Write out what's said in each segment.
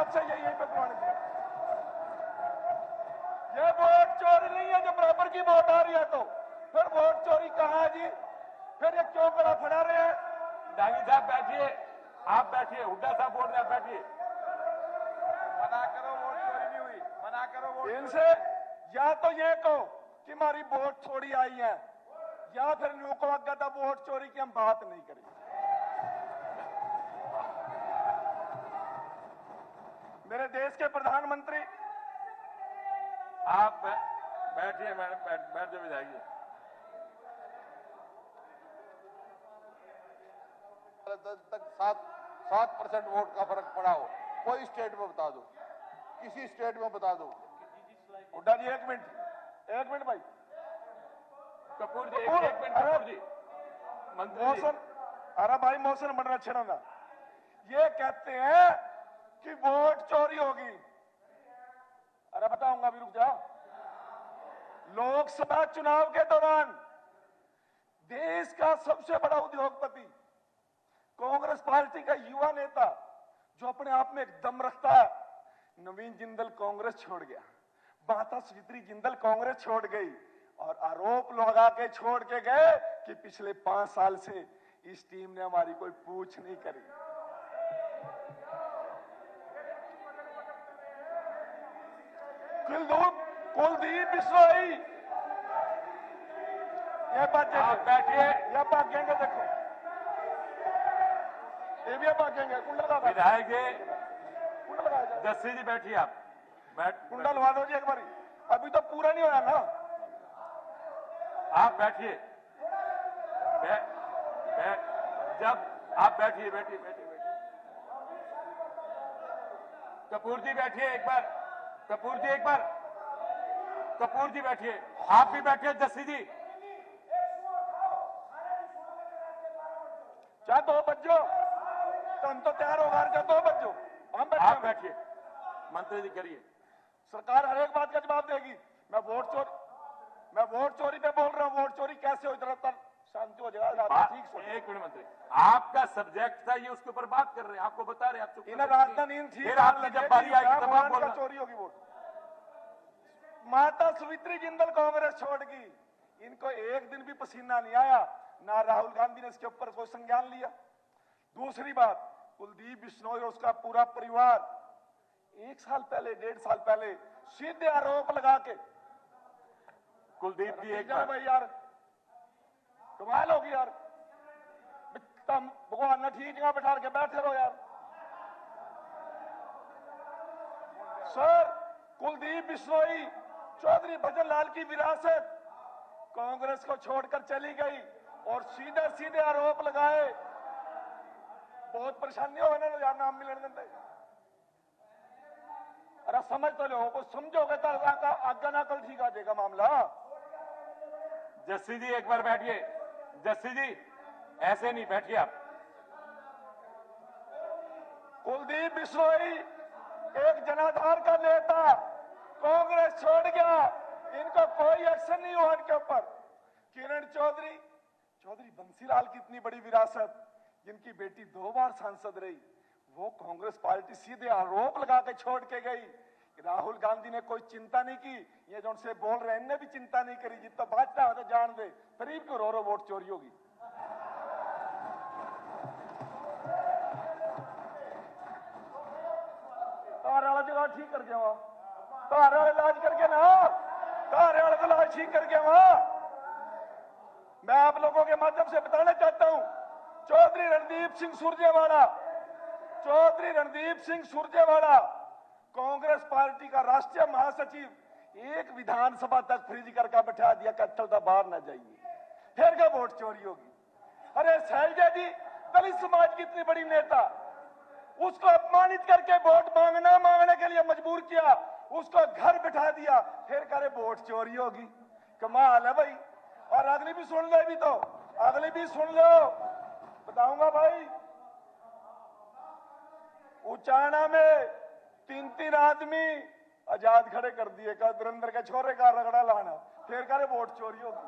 आपसे यही प्रमाणित है। ये वोट चोरी नहीं है, जो बराबर की वोट आ रही है तो फिर वोट चोरी कहाँ है जी? फिर ये क्यों कड़ा फड़ा रहे हैं? डांगी साहब बैठिए, आप बैठिए, हुड्डा साहब बोल रहे हैं, बैठिए। मना करो, वोट चोरी नहीं हुई। मना करो, वोट इनसे या तो ये कहो कि हमारी वोट थोड़ी आई है, या फिर न्यू को अगत वोट चोरी की हम बात नहीं करेंगे। मेरे देश के प्रधानमंत्री, आप बैठिए मैडम, बैठ जाइए, जाइए। तक 7% वोट का फर्क पड़ा हो, कोई स्टेट में बता दो, किसी स्टेट में बता दो। हुड्डा जी एक मिनट भाई। कपूर जी एक मिनट, कपूर जी मंत्री मौसम, अरे भाई मौसम बड़ा अच्छा था। ये कहते हैं कि वोट चोरी होगी। अरे बताऊंगा, अभी रुक जा। लोकसभा चुनाव के दौरान देश का सबसे बड़ा उद्योगपति, कांग्रेस पार्टी का युवा नेता, जो अपने आप में एक दम रखता है, नवीन जिंदल कांग्रेस छोड़ गया, माता सुमित्रा जिंदल कांग्रेस छोड़ गई और आरोप लगा के छोड़ के गए कि पिछले 5 साल से इस टीम ने हमारी कोई पूछ नहीं करी। कुलदीप बिश्नोई ये बैठिए, ये भागेंगे, देखो ये भी भागेंगे। कुंडा लगा, विधायक जी कुंडा लगाया जाए। जस्सी जी बैठिए, आप कुंडा लगा दो जी एक बारी, अभी तो पूरा नहीं होया ना। आप बैठिए, जब आप बैठिए, बैठिए। कपूर जी बैठिए एक बार, कपूर जी एक बार, कपूर जी बैठिए, आप भी बैठिए जस्सी जी। चाहे 2 बजो तो हम तो तैयार होगा, चाहे 2 बजो हम आप बैठिए, मंत्री जी करिए। सरकार हर एक बात का जवाब देगी। मैं वोट चोरी पे बोल रहा हूँ। वोट चोरी कैसे हो, जरा शांति हो जाएगा। ठीक सोच। एक मिनट मंत्री, आपका सब्जेक्ट था ये, उसके ऊपर बात कर रहे हैं, आपको बता रहे हैं, आप चुप इन्हें राजधानी ठीक, फिर आपकी जब बारी आएगी तब आप बोलना। चोरी होगी वोट। माता सुमित्रा जिंदल कांग्रेस छोड़ गई, इनको एक दिन भी पसीना नहीं आया, ना राहुल गांधी ने इसके ऊपर कोई संज्ञान लिया। दूसरी बात, कुलदीप बिश्नोई और उसका पूरा परिवार 1 साल पहले, 1.5 साल पहले सीधे आरोप लगा के, कुलदीप जी एक भाई यार कमाल होगी यार, तुम भगवान ने ठीक जगह बैठा के बैठे रहो यार। सर, कुलदीप बिश्नोई चौधरी भजन लाल की विरासत कांग्रेस को छोड़कर चली गई और सीधे सीधे आरोप लगाए। बहुत परेशानी हो ना यार, नाम मिलने देते। अरे समझ तो लो, को समझोगे तो आगे ना कल ठीक आ जाएगा मामला। जस्सी जी एक बार बैठिए, जस्सी जी ऐसे नहीं, बैठिए आप। कुलदीप बिश्नोई एक जनाधार का नेता, कांग्रेस छोड़ गया, इनको कोई एक्शन नहीं हुआ इनके ऊपर। किरण चौधरी बंसीलाल की इतनी बड़ी विरासत, जिनकी बेटी 2 बार सांसद रही, वो कांग्रेस पार्टी सीधे आरोप लगा के छोड़ के गई। राहुल गांधी ने कोई चिंता नहीं की, ये जो उनसे बोल रहे हैं इनने भी चिंता नहीं करी। जितना बांटना हो तो जान दे, गरीब को रो वोट चोरी होगी। जगह ठीक कर गया वहां, तारे वाले इलाज करके ना, तारे वाले इलाज ठीक कर गया वहां। मैं आप लोगों के माध्यम से बताना चाहता हूं, चौधरी रणदीप सिंह सुरजेवाला कांग्रेस पार्टी का राष्ट्रीय महासचिव, एक विधानसभा तक फ्रीज करके बैठा दिया कि अटल बाहर ना जाइए, फिर क्या वोट चोरी होगी। अरे शैलजा जी दलित समाज की इतनी बड़ी नेता, उसको अपमानित करके वोट मांगने के लिए मजबूर किया, उसको घर बिठा दिया, फिर करे वोट चोरी होगी। कमाल है भाई। और अगली भी सुन लो, अभी तो अगली भी सुन लो, बताऊंगा भाई। उचाना में 3 आदमी आजाद खड़े कर दिए, का धुरंधर के छोरे का रगड़ा लाना, फिर करे वोट चोरी होगी।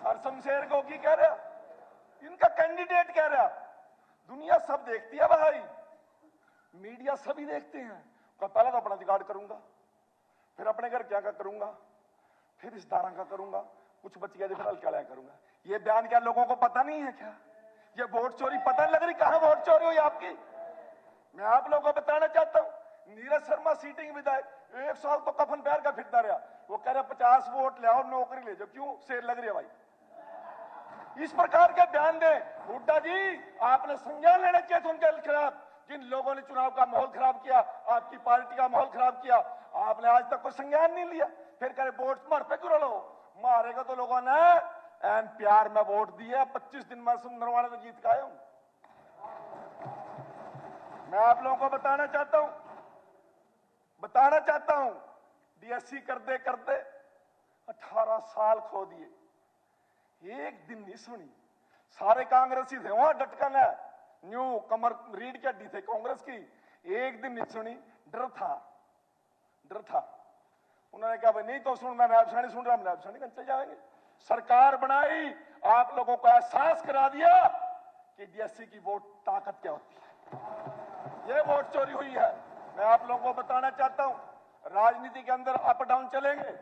और शमशेर गोगी कह रहा, इनका कैंडिडेट कह रहा, दुनिया सब देखती है भाई, मीडिया सभी देखते हैं। पहले तो अपना जुगाड़ करूंगा, फिर अपने घर क्या करूंगा, फिर इस धारा का करूंगा, कुछ बच गया तो फिर अलकड़ा करूंगा। ये बयान क्या लोगों को पता नहीं है क्या? ये वोट चोरी पता नहीं लग रही कहां वोट चोरी हुई आपकी? मैं आप लोगों को बताना चाहता हूं, नीरज शर्मा सीटिंग विधायक 1 साल तो कफन पहन का फिरता रहा। वो कह रहे 50 वोट ले आओ, नौकरी ले जाओ। क्यों? शेर लग रही है भाई। इस प्रकार के बयान दे। हुड्डा जी, आपने संज्ञान लेना चाहिए था उनके खिलाफ। जिन लोगों ने चुनाव का माहौल खराब किया, आपकी पार्टी का माहौल खराब किया, आपने आज तक कोई संज्ञान नहीं लिया। फिर कह रहे वोट मार पे क्यों लो? मारेगा तो लोगों ने एन प्यार में वोट दिया। 25 दिन में सुंदरवाड़े में जीत के आया हूं। मैं आप लोगों को बताना चाहता हूं, डीएससी करते करते 18 साल खो दिए, एक दिन नहीं सुनी। सारे कांग्रेसी थे वहां डटकन है, न्यू कमर रीढ़ की हड्डी थे कांग्रेस की, एक दिन नहीं सुनी। डर था। उन्होंने कहा भाई नहीं तो सुन, मैं नायबशानी सुन रहा हूं, नायबशानी चले जाएंगे। सरकार बनाई, आप लोगों को एहसास करा दिया कि डीएससी की वोट ताकत क्या होती है। ये वोट चोरी हुई है। मैं आप लोगों को बताना चाहता हूं, राजनीति के अंदर अप डाउन चलेंगे,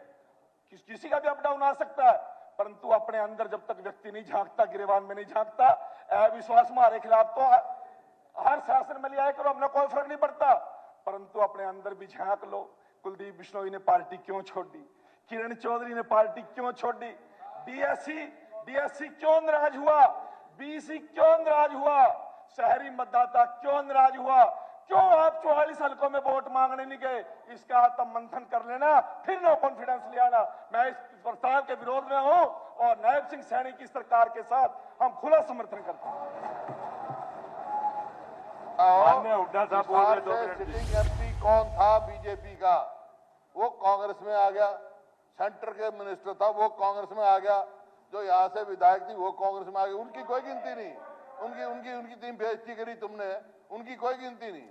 किसी का भी अप डाउन आ सकता है, परंतु अपने अंदर जब तक व्यक्ति नहीं झांकता, गिरेबान में नहीं झांकता, अविश्वास हमारे खिलाफ तो हर शासन में लिया करो, हमने कोई फर्क नहीं पड़ता, परंतु अपने अंदर भी झांक लो। कुलदीप बिश्नोई ने पार्टी क्यों छोड़ दी? किरण चौधरी ने पार्टी क्यों छोड़ दी? डीएससी क्यों नाराज हुआ? बीसी क्यों नाराज हुआ? शहरी मतदाता क्यों नाराज हुआ? क्यों आप 44 हल्कों में वोट मांगने नहीं गए? इसका आत्म मंथन कर लेना, फिर नो कॉन्फिडेंस ले आना। मैं इस प्रस्ताव के विरोध में हूं और नायब सिंह सैनी की सरकार के साथ हम खुला समर्थन करते हैं। माननीय हुड्डा साहब बोल रहे 2 मिनट। सिटिंग एमपी कौन था बीजेपी का? वो कांग्रेस में आ गया। सेंटर के मिनिस्टर था, वो कांग्रेस में आ गया। जो यहाँ से विधायक थी वो कांग्रेस में आ गई। उनकी कोई गिनती नहीं। उनकी टीम बेइज्जती करी तुमने, उनकी कोई गिनती नहीं।